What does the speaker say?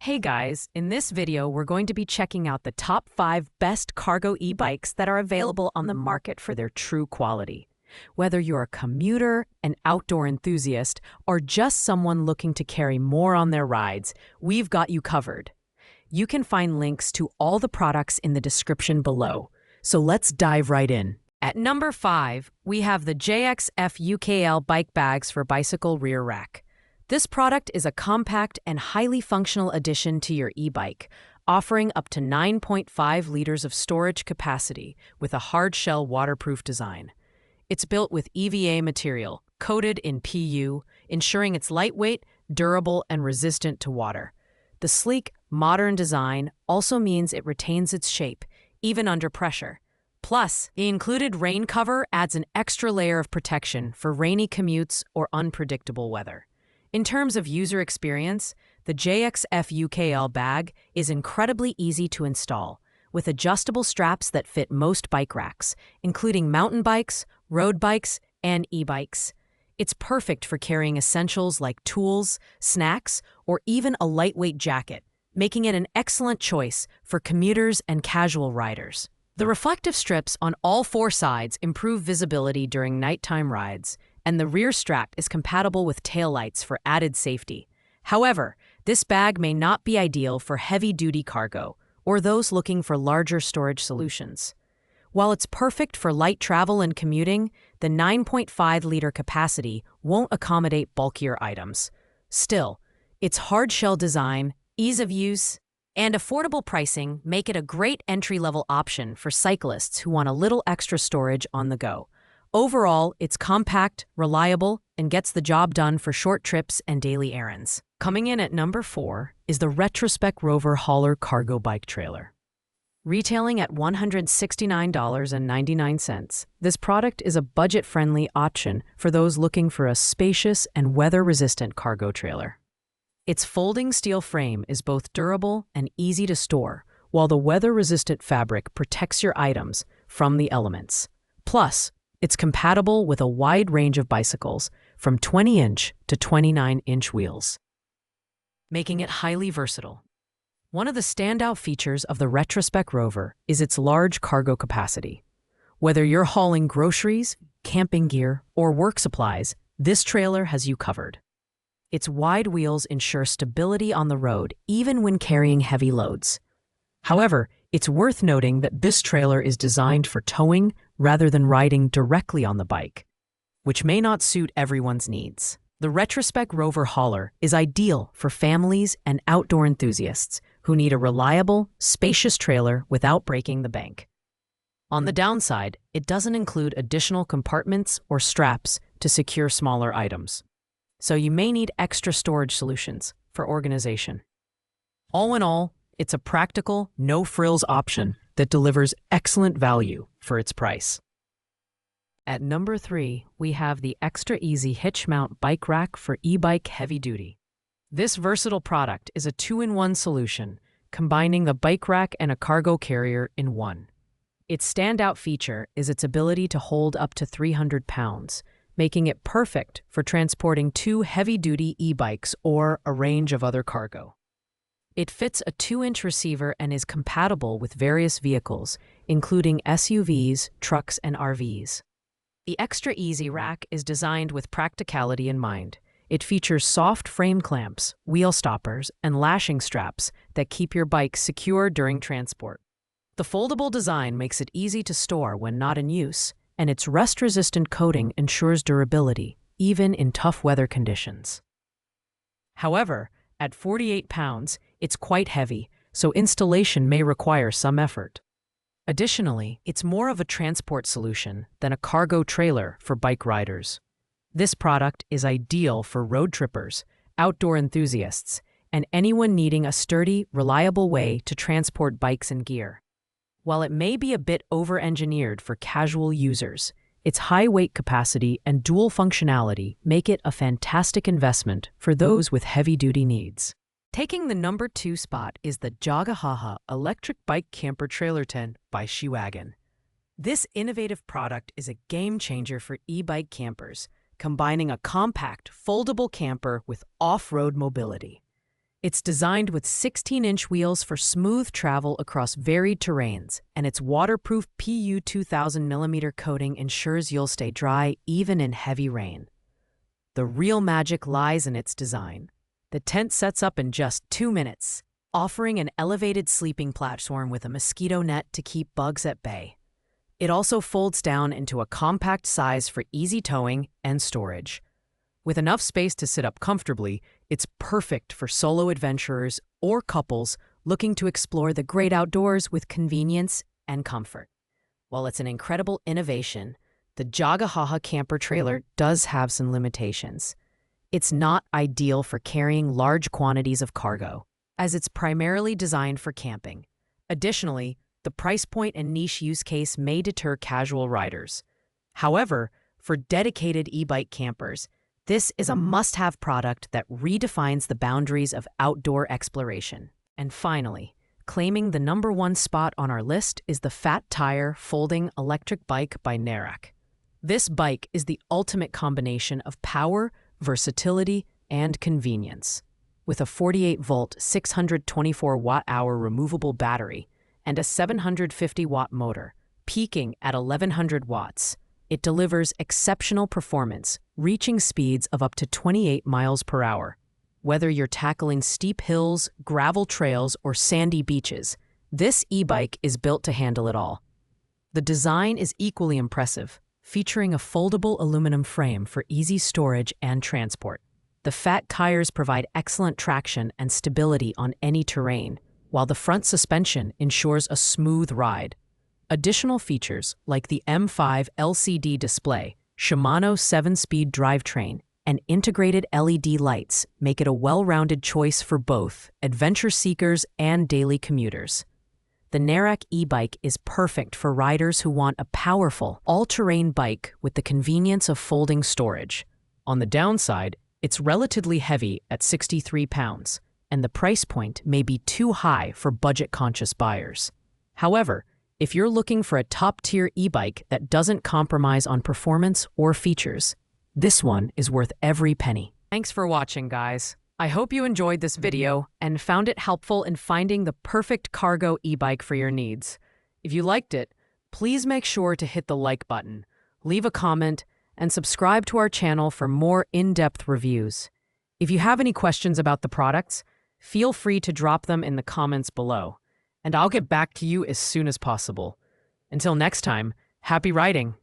Hey guys, in this video we're going to be checking out the top 5 best cargo e-bikes that are available on the market for their true quality. Whether you're a commuter, an outdoor enthusiast, or just someone looking to carry more on their rides, we've got you covered. You can find links to all the products in the description below, so let's dive right in. At number 5, we have the JXF bike bags for bicycle rear rack. This product is a compact and highly functional addition to your e-bike, offering up to 9.5 liters of storage capacity with a hard-shell waterproof design. It's built with EVA material, coated in PU, ensuring it's lightweight, durable, and resistant to water. The sleek, modern design also means it retains its shape, even under pressure. Plus, the included rain cover adds an extra layer of protection for rainy commutes or unpredictable weather. In terms of user experience, the JXF bag is incredibly easy to install, with adjustable straps that fit most bike racks, including mountain bikes, road bikes, and e-bikes. It's perfect for carrying essentials like tools, snacks, or even a lightweight jacket, making it an excellent choice for commuters and casual riders. The reflective strips on all 4 sides improve visibility during nighttime rides, and the rear strap is compatible with taillights for added safety. However, this bag may not be ideal for heavy-duty cargo or those looking for larger storage solutions. While it's perfect for light travel and commuting, the 9.5-liter capacity won't accommodate bulkier items. Still, its hard-shell design, ease of use, and affordable pricing make it a great entry-level option for cyclists who want a little extra storage on the go. Overall, it's compact, reliable, and gets the job done for short trips and daily errands. Coming in at number 4 is the Retrospec Rover Hauler Cargo Bike Trailer. Retailing at $169.99, this product is a budget-friendly option for those looking for a spacious and weather-resistant cargo trailer. Its folding steel frame is both durable and easy to store, while the weather-resistant fabric protects your items from the elements. Plus, it's compatible with a wide range of bicycles, from 20-inch to 29-inch wheels, making it highly versatile. One of the standout features of the Retrospec Rover is its large cargo capacity. Whether you're hauling groceries, camping gear, or work supplies, this trailer has you covered. Its wide wheels ensure stability on the road, even when carrying heavy loads. However, it's worth noting that this trailer is designed for towing rather than riding directly on the bike, which may not suit everyone's needs. The Retrospec Rover Hauler is ideal for families and outdoor enthusiasts who need a reliable, spacious trailer without breaking the bank. On the downside, it doesn't include additional compartments or straps to secure smaller items, so you may need extra storage solutions for organization. All in all, it's a practical, no-frills option that delivers excellent value for its price. At number 3, we have the Extra Easy Hitch Mount Bike Rack for e-bike heavy duty. This versatile product is a 2-in-1 solution, combining the bike rack and a cargo carrier in one. Its standout feature is its ability to hold up to 300 pounds, making it perfect for transporting 2 heavy-duty e-bikes or a range of other cargo. It fits a 2-inch receiver and is compatible with various vehicles, including SUVs, trucks, and RVs. The Extra Easy Rack is designed with practicality in mind. It features soft frame clamps, wheel stoppers, and lashing straps that keep your bike secure during transport. The foldable design makes it easy to store when not in use, and its rust-resistant coating ensures durability, even in tough weather conditions. However, at 48 pounds, it's quite heavy, so installation may require some effort. Additionally, it's more of a transport solution than a cargo trailer for bike riders. This product is ideal for road trippers, outdoor enthusiasts, and anyone needing a sturdy, reliable way to transport bikes and gear. While it may be a bit over-engineered for casual users, its high weight capacity and dual functionality make it a fantastic investment for those with heavy-duty needs. Taking the number 2 spot is the Jagahaha Electric Bike Camper Trailer Tent by She-Wagon. This innovative product is a game-changer for e-bike campers, combining a compact, foldable camper with off-road mobility. It's designed with 16-inch wheels for smooth travel across varied terrains, and its waterproof PU 2000mm coating ensures you'll stay dry even in heavy rain. The real magic lies in its design. The tent sets up in just 2 minutes, offering an elevated sleeping platform with a mosquito net to keep bugs at bay. It also folds down into a compact size for easy towing and storage. With enough space to sit up comfortably, it's perfect for solo adventurers or couples looking to explore the great outdoors with convenience and comfort. While it's an incredible innovation, the Jagahaha camper trailer does have some limitations. It's not ideal for carrying large quantities of cargo, as it's primarily designed for camping. Additionally, the price point and niche use case may deter casual riders. However, for dedicated e-bike campers, this is a must-have product that redefines the boundaries of outdoor exploration. And finally, claiming the #1 spot on our list is the Fat Tire Folding Electric Bike by Nerak. This bike is the ultimate combination of power, versatility, and convenience. With a 48-volt, 624-watt-hour removable battery and a 750-watt motor, peaking at 1100 watts, it delivers exceptional performance, reaching speeds of up to 28 miles per hour. Whether you're tackling steep hills, gravel trails, or sandy beaches, this e-bike is built to handle it all. The design is equally impressive, featuring a foldable aluminum frame for easy storage and transport. The fat tires provide excellent traction and stability on any terrain, while the front suspension ensures a smooth ride. Additional features like the M5 LCD display, Shimano 7-speed drivetrain, and integrated LED lights make it a well-rounded choice for both adventure seekers and daily commuters. The Nerak e-bike is perfect for riders who want a powerful, all-terrain bike with the convenience of folding storage. On the downside, it's relatively heavy at 63 pounds, and the price point may be too high for budget-conscious buyers. However, if you're looking for a top-tier e-bike that doesn't compromise on performance or features, this one is worth every penny. Thanks for watching, guys. I hope you enjoyed this video and found it helpful in finding the perfect cargo e-bike for your needs. If you liked it, please make sure to hit the like button, leave a comment, and subscribe to our channel for more in-depth reviews. If you have any questions about the products, feel free to drop them in the comments below, and I'll get back to you as soon as possible. Until next time, happy riding!